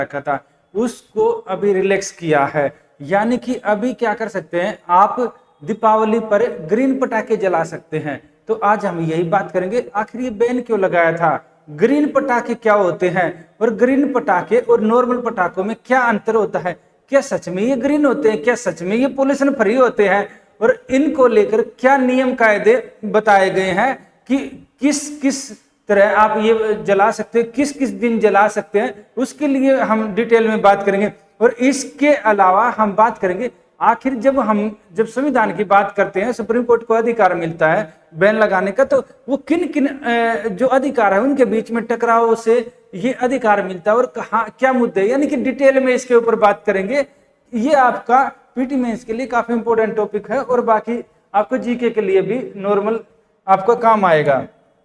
रखा था उसको अभी रिलैक्स किया है। यानी कि अभी क्या कर सकते हैं, आप दीपावली पर ग्रीन पटाखे जला सकते हैं। तो आज हम यही बात करेंगे, आखिर ये बैन क्यों लगाया था, ग्रीन पटाखे क्या होते हैं, और ग्रीन पटाखे और नॉर्मल पटाखों में क्या अंतर होता है, क्या सच में ये ग्रीन होते हैं, क्या सच में ये पोल्यूशन फ्री होते हैं, और इनको लेकर क्या नियम कायदे बताए गए हैं कि किस किस तरह आप ये जला सकते हैं, किस किस दिन जला सकते हैं, उसके लिए हम डिटेल में बात करेंगे। और इसके अलावा हम बात करेंगे आखिर जब संविधान की बात करते हैं, सुप्रीम कोर्ट को अधिकार मिलता है बैन लगाने का, तो वो किन किन जो अधिकार है उनके बीच में टकराव से ये अधिकार मिलता है और कहाँ क्या मुद्दे, यानी कि डिटेल में इसके ऊपर बात करेंगे। ये आपका पीटी मेंस के लिए काफी इंपॉर्टेंट टॉपिक है और बाकी आपको जीके के लिए भी नॉर्मल आपको काम आएगा।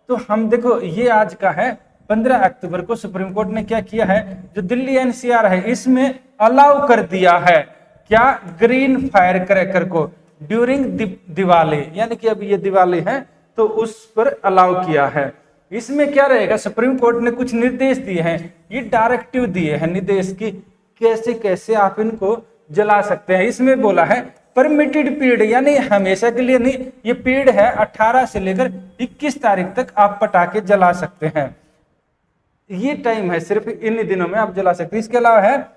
तो हम देखो, ये आज का है 15 अक्टूबर को सुप्रीम कोर्ट ने क्या किया है, जो दिल्ली एनसीआर है इसमें अलाउ कर दिया है क्या, ग्रीन फायर क्रैकर को ड्यूरिंग दिवाली, यानी कि अभी ये दिवाली है तो उस पर अलाउ किया है। इसमें क्या रहेगा, सुप्रीम कोर्ट ने कुछ निर्देश दिए हैं, ये डायरेक्टिव दिए हैं निर्देश की कैसे कैसे आप इनको जला सकते हैं। इसमें बोला है परमिटेड पीरियड, यानी हमेशा के लिए नहीं, ये पीरियड है 18 से लेकर 21 तारीख तक आप पटाखे जला सकते हैं। ये टाइम है, सिर्फ इन दिनों में आप जला सकते हैं। इसके अलावा है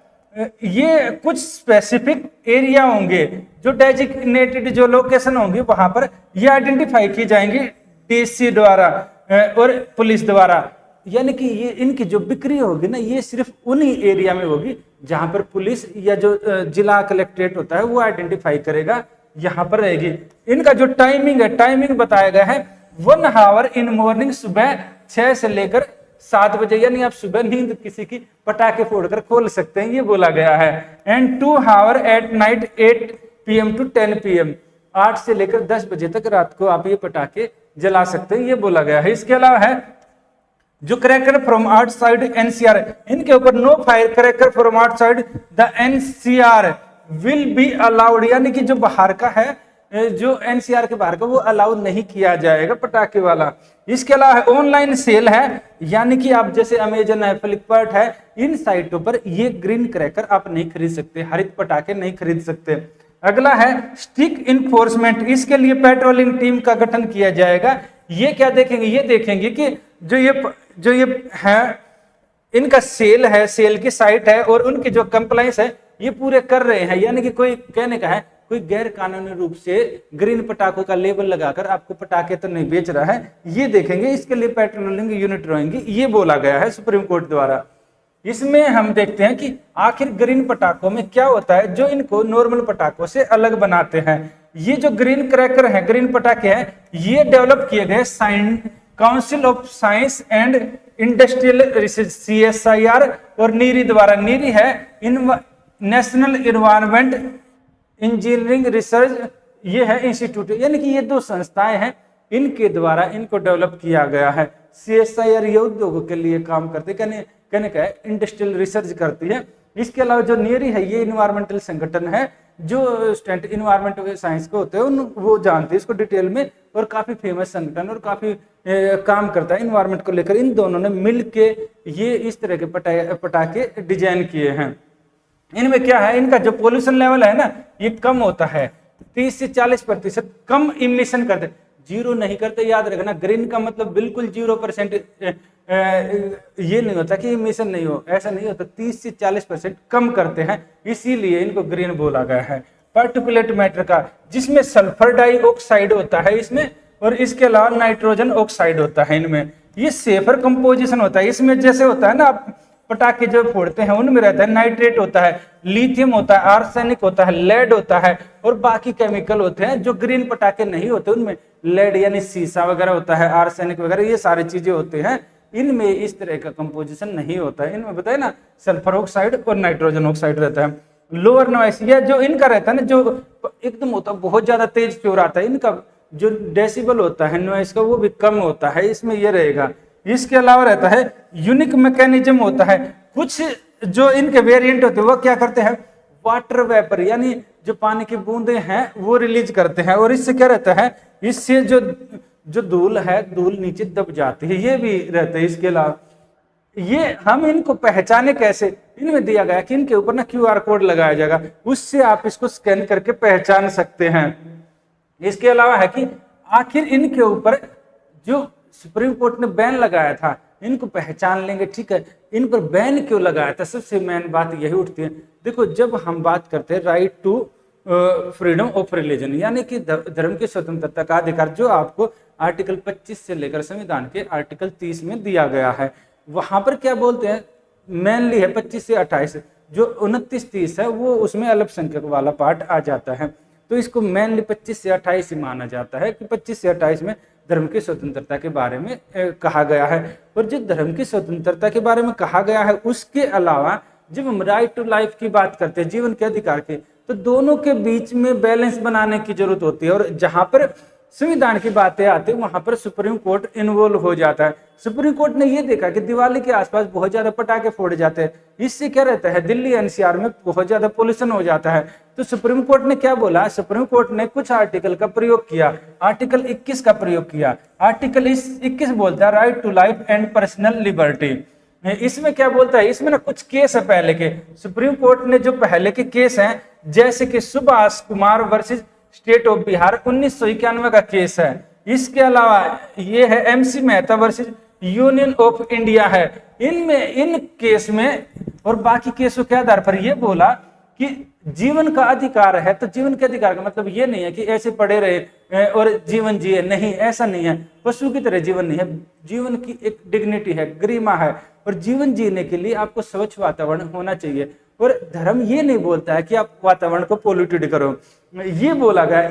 ये कुछ स्पेसिफिक एरिया होंगे, जो डेजिग्नेटेड जो लोकेशन होंगी वहां पर ये आइडेंटिफाई की जाएंगी डीसी द्वारा और पुलिस द्वारा, यानी कि ये इनकी जो बिक्री होगी ना, ये सिर्फ उन्हीं एरिया में होगी जहां पर पुलिस या जो जिला कलेक्ट्रेट होता है वो आइडेंटिफाई करेगा, यहाँ पर रहेगी। इनका जो टाइमिंग है, टाइमिंग बताया गया है 1 आवर इन मॉर्निंग, सुबह 6 से लेकर 7 बजे, यानी आप सुबह नींद किसी की पटाखे फोड़कर खोल सकते हैं, ये बोला गया है। And 2 hour at night 8 PM to 10 PM, 8 से लेकर 10 बजे तक रात को आप ये पटाखे जला सकते हैं, ये बोला गया है। इसके अलावा है जो क्रैकर फ्रॉम आउटसाइड एनसीआर, इनके ऊपर no fire cracker from outside the NCR will be allowed, यानी कि जो बाहर का है, जो एनसीआर के बाहर का वो अलाउ नहीं किया जाएगा पटाखे वाला। इसके अलावा ऑनलाइन सेल है, यानी कि आप जैसे अमेजन है, फ्लिपकार्ट है, इन साइटों पर ये ग्रीन क्रैकर आप नहीं खरीद सकते, हरित पटाखे नहीं खरीद सकते। अगला है स्ट्रिक्ट इन्फोर्समेंट, इसके लिए पेट्रोलिंग टीम का गठन किया जाएगा। ये क्या देखेंगे, ये देखेंगे कि जो ये है इनका सेल है, सेल की साइट है और उनकी जो कंप्लायंस है ये पूरे कर रहे हैं, यानी कि कोई कहने का है कोई गैर कानूनी रूप से ग्रीन पटाखों का लेबल लगाकर आपको पटाखे तो नहीं बेच रहा है, ये देखेंगे। इसके लिए पेट्रोलिंग यूनिट रहेंगी, ये बोला गया है सुप्रीम कोर्ट द्वारा। इसमें हम देखते हैं कि आखिर ग्रीन पटाखों में क्या होता है जो इनको नॉर्मल पटाखों से अलग बनाते हैं। ये जो ग्रीन क्रैकर है, ग्रीन पटाखे हैं, ये डेवलप किए गए council of science and industrial research CSIR और नीरी द्वारा। नीरी है नेशनल इन्वायरमेंट इंजीनियरिंग रिसर्च, ये है इंस्टीट्यूट, यानी कि ये 2 संस्थाएं हैं, इनके द्वारा इनको डेवलप किया गया है। CSIR ये उद्योगों के लिए काम करते, कहने का है इंडस्ट्रियल रिसर्च करती है। इसके अलावा जो नीरी है ये इन्वायरमेंटल संगठन है, जो स्टूडेंट इन्वायरमेंट साइंस को होते हैं वो जानते हैं इसको डिटेल में, और काफी फेमस संगठन और काफी काम करता है इन्वायरमेंट को लेकर। इन दोनों ने मिल के ये इस तरह के पटाखे डिजाइन किए हैं। इनमें क्या है, इनका जो पोल्यूशन लेवल है ना ये कम होता है, 30 से 40% कम इमिशन करते, जीरो नहीं करते, याद रखना। ग्रीन का मतलब बिल्कुल 0% ये नहीं होता कि इमिशन नहीं हो, ऐसा नहीं होता, 30 से 40% कम करते हैं, इसीलिए इनको ग्रीन बोला गया है। पार्टिकुलेट मैटर का, जिसमें सल्फर डाइऑक्साइड होता है इसमें, और इसके अलावा नाइट्रोजन ऑक्साइड होता है इनमें। ये सेफर कंपोजिशन होता है इसमें, जैसे होता है ना आप पटाखे जो फोड़ते हैं उनमें रहता है नाइट्रेट होता है, लिथियम होता है, आर्सेनिक होता है, लेड होता है, और बाकी केमिकल होते हैं। जो ग्रीन पटाखे नहीं होते उनमें लेड यानी सीसा वगैरह होता है, आर्सेनिक वगैरह, ये सारी चीजें होते हैं। इनमें इस तरह का कंपोजिशन नहीं होता है। इनमें बताए ना सल्फर ऑक्साइड और नाइट्रोजन ऑक्साइड रहता है। लोअर नॉइस, यह जो इनका रहता है ना, जो एकदम होता है बहुत ज्यादा तेज शोर आता है, इनका जो डेसिबल होता है नॉइस का वो भी कम होता है, इसमें ये रहेगा। इसके अलावा रहता है यूनिक मैकेनिज्म होता है। कुछ जो इनके वेरिएंट होते हैं वो क्या करते हैं, वाटर वेपर यानी जो पानी की बूंदे हैं वो रिलीज करते हैं, और इससे क्या रहता है, इससे जो धूल है धूल नीचे दब जाती है, ये भी रहता है। इसके अलावा ये हम इनको पहचाने कैसे, इनमें दिया गया कि इनके ऊपर ना QR कोड लगाया जाएगा, उससे आप इसको स्कैन करके पहचान सकते हैं। इसके अलावा है कि आखिर इनके ऊपर जो सुप्रीम कोर्ट ने बैन लगाया था, इनको पहचान लेंगे, ठीक है, इन पर बैन क्यों लगाया था, सबसे मेन बात यही उठती है। देखो, जब हम बात करते हैं right to freedom of religion, यानी कि धर्म की स्वतंत्रता का अधिकार, जो आपको आर्टिकल 25 से लेकर संविधान के आर्टिकल 30 में दिया गया है, वहां पर क्या बोलते हैं, मेनली है 25 से 28, जो 29-30 है वो उसमें अल्पसंख्यक वाला पार्ट आ जाता है। तो इसको मेनली 25 से 28 ही माना जाता है कि 25 से 28 में धर्म की स्वतंत्रता के बारे में कहा गया है। और जो धर्म की स्वतंत्रता के बारे में कहा गया है, उसके अलावा जब हम राइट टू लाइफ की बात करते हैं, जीवन के अधिकार की, तो दोनों के बीच में बैलेंस बनाने की जरूरत होती है। और जहां पर संविधान की बातें आती है, वहां पर सुप्रीम कोर्ट इन्वॉल्व हो जाता है। सुप्रीम कोर्ट ने यह देखा कि दिवाली के आसपास बहुत ज्यादा पटाखे फोड़े जाते हैं, इससे क्या रहता है, दिल्ली NCR में बहुत ज्यादा पोल्यूशन हो जाता है। तो सुप्रीम कोर्ट ने क्या बोला, सुप्रीम कोर्ट ने कुछ आर्टिकल का प्रयोग किया, आर्टिकल 21 का प्रयोग किया। आर्टिकल 21 बोलता है right to life and personal liberty. इसमें क्या बोलता है, इसमें ना कुछ केस है पहले के, सुप्रीम कोर्ट ने जो पहले के केस हैं, जैसे कि Subhash Kumar versus state of Bihar 1991 का केस है। इसके अलावा ये है MC Mehta versus union of India है। इनमें इन केस में और बाकी केसों के आधार पर यह बोला कि जीवन का अधिकार है, तो जीवन के अधिकार का मतलब ये नहीं है कि ऐसे पड़े रहे और जीवन जिए, नहीं, ऐसा नहीं है। पशु की तरह जीवन नहीं है, जीवन की एक डिग्निटी है, गरिमा है, और जीवन जीने के लिए आपको स्वच्छ वातावरण होना चाहिए। और धर्म ये नहीं बोलता है कि आप वातावरण को पोल्यूटेड करो, ये बोला गया।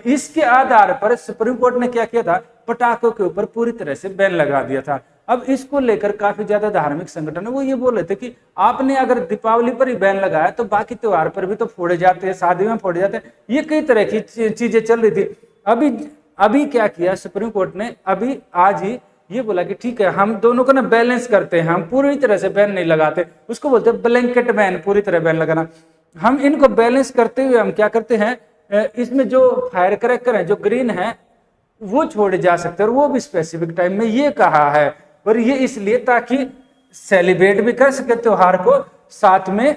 इसके आधार पर सुप्रीम कोर्ट ने क्या किया था, पटाखों के ऊपर पूरी तरह से बैन लगा दिया था। अब इसको लेकर काफी ज्यादा धार्मिक संगठन है वो ये बोल रहे थे कि आपने अगर दीपावली पर ही बैन लगाया तो बाकी त्योहार पर भी तो फोड़े जाते हैं, शादी में फोड़े जाते हैं, ये कई तरह की चीजें चल रही थी। अभी क्या किया सुप्रीम कोर्ट ने, अभी आज ही ये बोला कि ठीक है, हम दोनों को ना बैलेंस करते हैं, हम पूरी तरह से बैन नहीं लगाते, उसको बोलते हैं ब्लैंकेट बैन, पूरी तरह बैन लगाना। हम इनको बैलेंस करते हुए हम क्या करते हैं, इसमें जो फायर क्रैकर है, जो ग्रीन है, वो छोड़े जा सकते हैं, और वो भी स्पेसिफिक टाइम में, ये कहा है। और ये इसलिए ताकि सेलिब्रेट भी कर सके त्योहार को, साथ में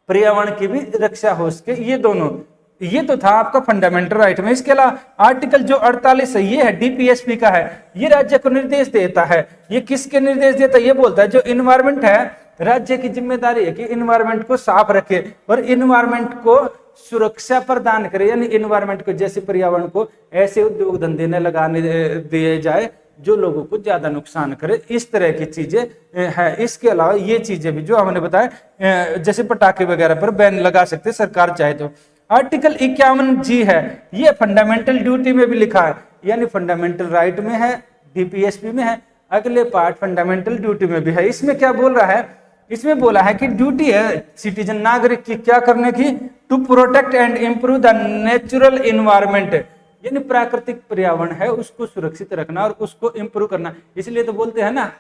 पर्यावरण की भी रक्षा हो सके। ये दोनों, ये तो था आपका फंडामेंटल राइट में। इसके अलावा आर्टिकल जो 48 है, ये है DPSP का है, ये राज्य को निर्देश देता है। ये किसके निर्देश देता है, ये बोलता है जो इन्वायरमेंट है, राज्य की जिम्मेदारी है कि इन्वायरमेंट को साफ रखे और इन्वायरमेंट को सुरक्षा प्रदान करे, यानी इन्वायरमेंट को, जैसे पर्यावरण को ऐसे उद्योग धंधे न लगाने दिए जाए जो लोगों को ज्यादा नुकसान करे, इस तरह की चीजें है। इसके अलावा ये चीजें भी जो हमने बताया, जैसे पटाखे वगैरह पर बैन लगा सकते सरकार चाहे तो। आर्टिकल 51G है, ये फंडामेंटल ड्यूटी में भी लिखा है, यानी फंडामेंटल राइट में है, DPSP में है, अगले पार्ट फंडामेंटल ड्यूटी में भी है। इसमें क्या बोल रहा है, इसमें बोला है कि ड्यूटी है सिटीजन, नागरिक की क्या करने की, to protect and improve the natural environment, यानी प्राकृतिक पर्यावरण है उसको सुरक्षित रखना और उसको इंप्रूव करना। इसलिए तो बोलते हैं ना,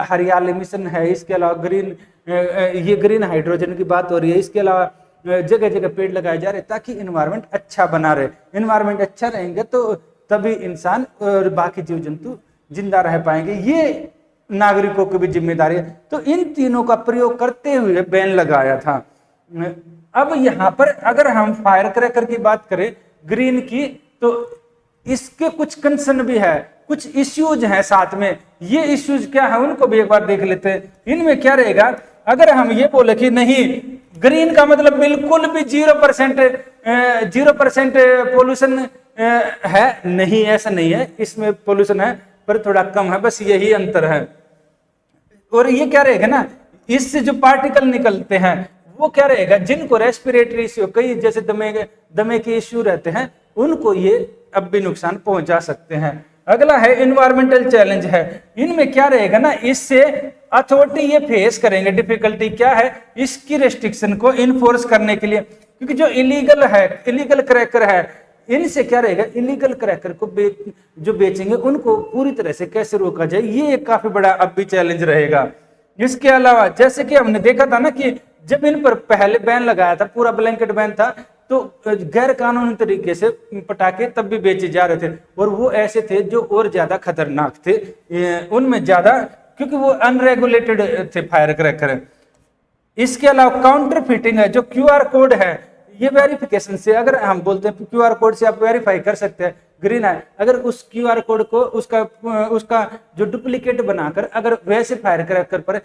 हरियाली मिशन है। इसके अलावा ये ग्रीन हाइड्रोजन की बात हो रही है। इसके अलावा जगह जगह पेड़ लगाए जा रहे ताकि इन्वायरमेंट अच्छा बना रहे। इन्वायरमेंट अच्छा रहेंगे तो तभी इंसान और बाकी जीव जंतु जिंदा रह पाएंगे, ये नागरिकों की भी जिम्मेदारी है। तो इन तीनों का प्रयोग करते हुए बैन लगाया था। अब यहाँ पर अगर हम फायर क्रैकर की बात करें, ग्रीन की, तो इसके कुछ कंसर्न भी है, कुछ इश्यूज हैं साथ में। ये इश्यूज क्या है उनको भी एक बार देख लेते हैं। इनमें क्या रहेगा, अगर हम ये बोले कि नहीं ग्रीन का मतलब बिल्कुल भी 0% पोल्यूशन है, नहीं, ऐसा नहीं है, इसमें पोल्यूशन है पर थोड़ा कम है, बस यही अंतर है। और ये क्या रहेगा ना, इससे जो पार्टिकल निकलते हैं वो क्या रहेगा, जिनको रेस्पिरेटरी इश्यू, कई जैसे दमे के इश्यू रहते हैं, उनको ये अब भी नुकसान पहुंचा सकते हैं। अगला है इन्वायरमेंटल चैलेंज है। इनमें क्या रहेगा ना, इससे अथॉरिटी ये फेस करेंगे डिफिकल्टी, क्या है, इसकी रेस्ट्रिक्शन को इन्फोर्स करने के लिए, क्योंकि जो इलीगल है, इलीगल क्रैकर है, इनसे क्या रहेगा, इलीगल क्रैकर को जो बेचेंगे उनको पूरी तरह से कैसे रोका जाए, ये एक काफी बड़ा अब भी चैलेंज रहेगा। इसके अलावा जैसे कि हमने देखा था ना कि जब इन पर पहले बैन लगाया था, पूरा ब्लैंकेट बैन था, तो गैर कानूनी तरीके से पटाखे तब भी बेचे जा रहे थे, और वो ऐसे थे जो और ज्यादा खतरनाक थे, उनमें ज्यादा क्योंकि वो अनरेगुलेटेड थे फायर क्रैकर। इसके अलावा काउंटर फिटिंग है, जो क्यूआर कोड है, ये वेरिफिकेशन से, अगर हम बोलते हैं क्यूआर कोड से आप वेरीफाई कर सकते हैं ग्रीन है, अगर उस क्यूआर कोड को उसका जो डुप्लीकेट बनाकर अगर वैसे फायर क्रैकर पर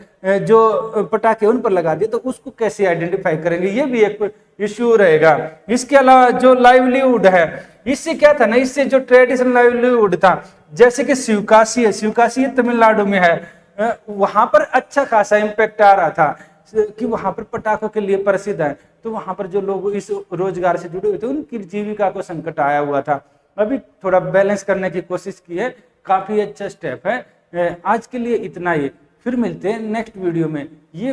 जो पटाखे उन पर लगा दिए तो उसको कैसे आइडेंटिफाई करेंगे, ये भी एक इश्यू रहेगा। इसके अलावा जो लाइवलीहुड है, इससे क्या था ना, इससे जो ट्रेडिशनल लाइवलीहुड था, जैसे कि शिवकाशी है, शिवकाशी तमिलनाडु में है, वहां पर अच्छा खासा इम्पैक्ट आ रहा था कि वहां पर पटाखों के लिए प्रसिद्ध है, तो वहां पर जो लोग इस रोजगार से जुड़े हुए थे उनकी जीविका को संकट आया हुआ था। अभी थोड़ा बैलेंस करने की कोशिश की है, काफी अच्छा स्टेप है। आज के लिए इतना ही, फिर मिलते हैं नेक्स्ट वीडियो में। ये